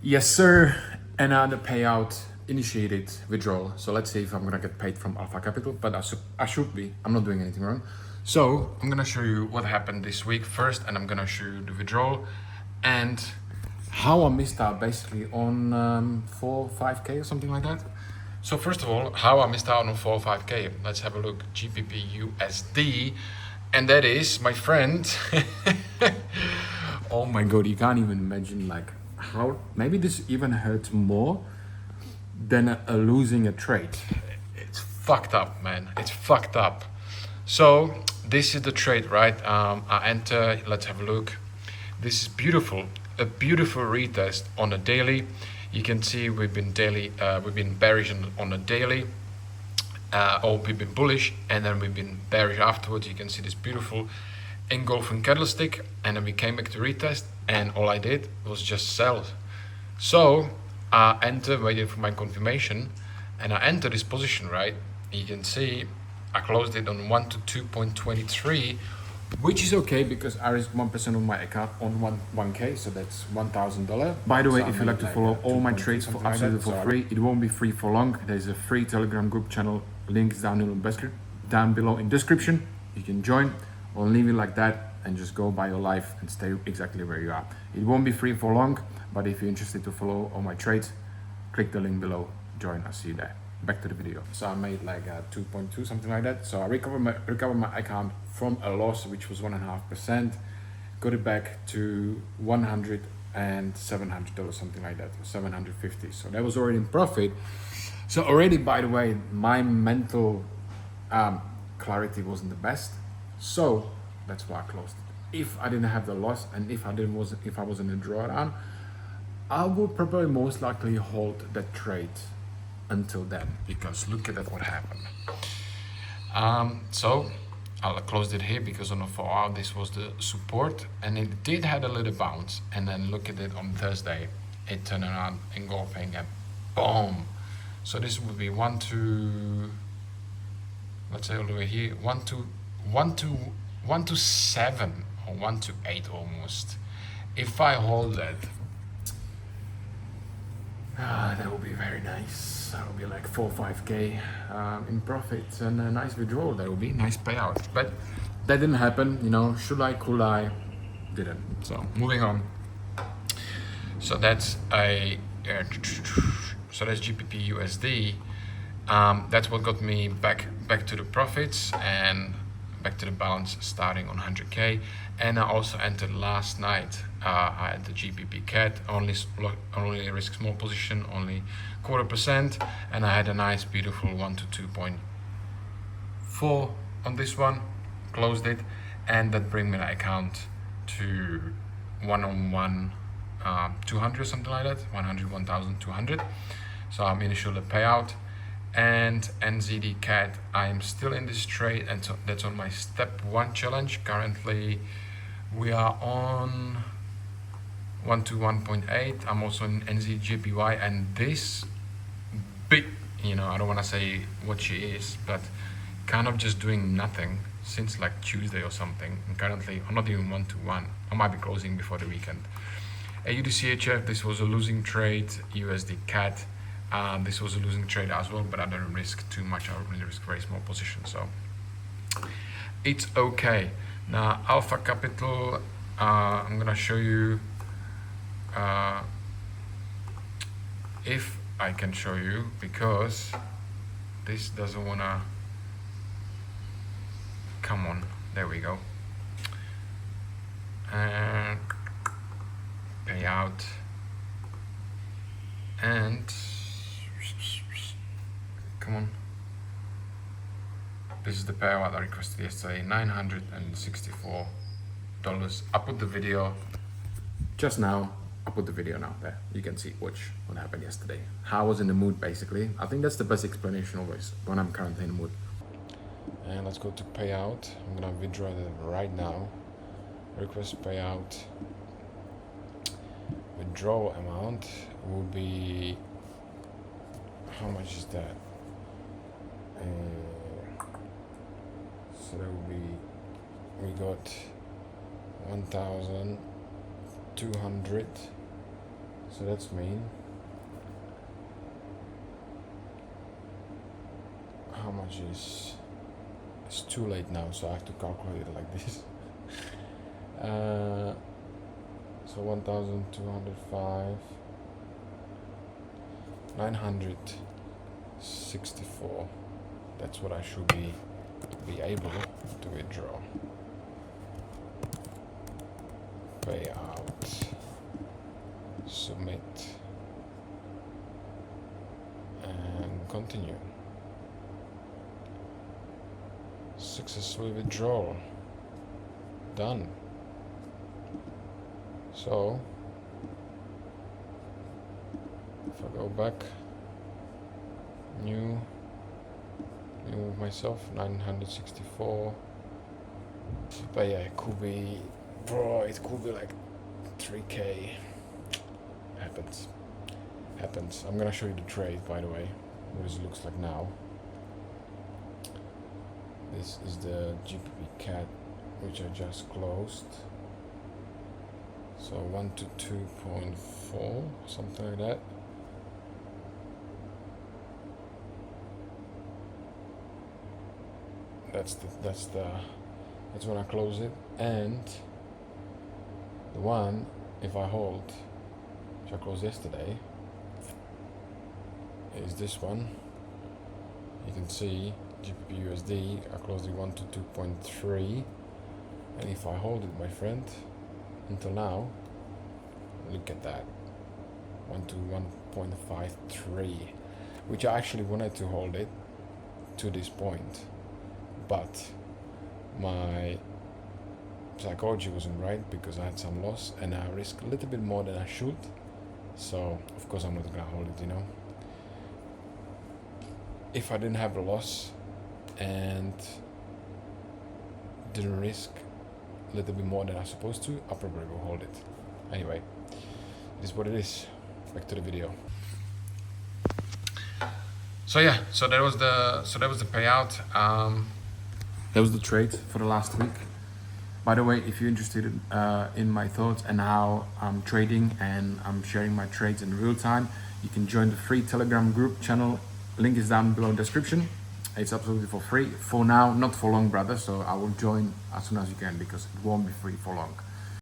Yes, sir. Another payout initiated withdrawal. So let's see if I'm gonna get paid from Alpha Capital, but I should be. I'm not doing anything wrong. So I'm gonna show you what happened this week first, and I'm gonna show you the withdrawal and how I missed out basically on 4 5k or something like that. So first of all, how I missed out on 4 5k. Let's have a look. GBP USD, and that is my friend. Oh my god, you can't even imagine like how maybe this even hurts more than losing a trade. It's fucked up, man. It's fucked up. So this is the trade, right? I enter. Let's have a look. This is beautiful. A beautiful retest on a daily. You can see we've been bearish on a daily. Or we've been bullish and then we've been bearish afterwards. You can see this beautiful engulfing candlestick, and then we came back to retest, and all I did was just sell. So I entered, waiting for my confirmation, and I entered this position, right? You can see I closed it on 1 to 2.23, which is okay because I risked 1% of my account on 1k, so that's $1,000. By the way, if you'd like to follow all my trades for absolutely for free, it won't be free for long. There's a free Telegram group channel, links down below in description. You can join. I'll leave it like that and just go by your life and stay exactly where you are. It won't be free for long, but if you're interested to follow all my trades, click the link below, join, I'll see you there. Back to the video. So I made like 2.2, something like that. So I recovered my account from a loss, which was 1.5%, got it back to $100 and $700, something like that, or 750. So that was already in profit. So already, by the way, my mental clarity wasn't the best. So that's why I closed it. If I didn't have the loss and if I was in a drawdown, I would probably most likely hold that trade until then, because look at that what happened. So I closed it here because on the 4 hour this was the support, and it did had a little bounce, and then look at it on Thursday, it turned around engulfing and boom. So this would be 1 to, let's say all the way here, 1 to 7 or 1 to 8 almost. If I hold that, that would be very nice. That would be like 4 5k in profits and a nice withdrawal. That would be nice payout. But that didn't happen. You know, should I, could I? Didn't. So moving on. So that's that's GBP USD. That's what got me back to the profits and back to the balance starting on 100k. And I also entered last night. I had the GBP CAD, only risk small position, only 0.25%, and I had a nice beautiful 1 to 2.4 on this one, closed it, and that bring my account to 101 200, something like that, 101,200. So I'm initial the payout. And NZD CAD, I am still in this trade, and so that's on my step 1 challenge. Currently we are on 1 to 1.8. I'm also in NZJPY, and this big, you know, I don't want to say what she is, but kind of just doing nothing since like Tuesday or something, and currently I'm not even 1 to 1. I might be closing before the weekend. AUDCHF, this was a losing trade. USD CAD, this was a losing trade as well, but I don't risk too much. I only risk very small position, so it's okay. Now Alpha Capital, I'm gonna show you if I can show you, because this doesn't wanna come on. There we go. And payout, and come on, this is the payout I requested yesterday, $964. I put the video just now. I put the video now there. You can see what happened yesterday. How I was in the mood, basically. I think that's the best explanation always when I'm currently in the mood. And let's go to payout. I'm gonna withdraw that right now. Request payout. Withdrawal amount will be, how much is that? So that will be, we got 1,200 So that's mean. How much is... It's too late now, so I have to calculate it like this. So 1,205, 964. That's what I should be able to withdraw. Payout. Submit. And continue. Successful withdrawal. Done. So if I go back, new myself, 964. But yeah, it could be, bro, it could be like 3k. Happens. I'm gonna show you the trade, by the way, what it looks like now. This is the GPP cat, which I just closed. So 1 to 2.4, something like that. That's when I close it. And the one, if I hold, which I closed yesterday, is this one. You can see GBP USD, I closed it 1 to 2.3, and if I hold it, my friend, until now, look at that, 1 to 1.53, which I actually wanted to hold it to this point, but my psychology wasn't right because I had some loss and I risked a little bit more than I should. So of course I'm not gonna hold it, you know. If I didn't have a loss and didn't risk a little bit more than I'm supposed to, I'll probably will hold it. Anyway, it is what it is. Back to the video. So yeah, so that was the payout. That was the trade for the last week. By the way, if you're interested in my thoughts and how I'm trading and I'm sharing my trades in real time, you can join the free Telegram group channel. Link is down below in the description. It's absolutely for free for now, not for long, brother. So I will join as soon as you can because it won't be free for long.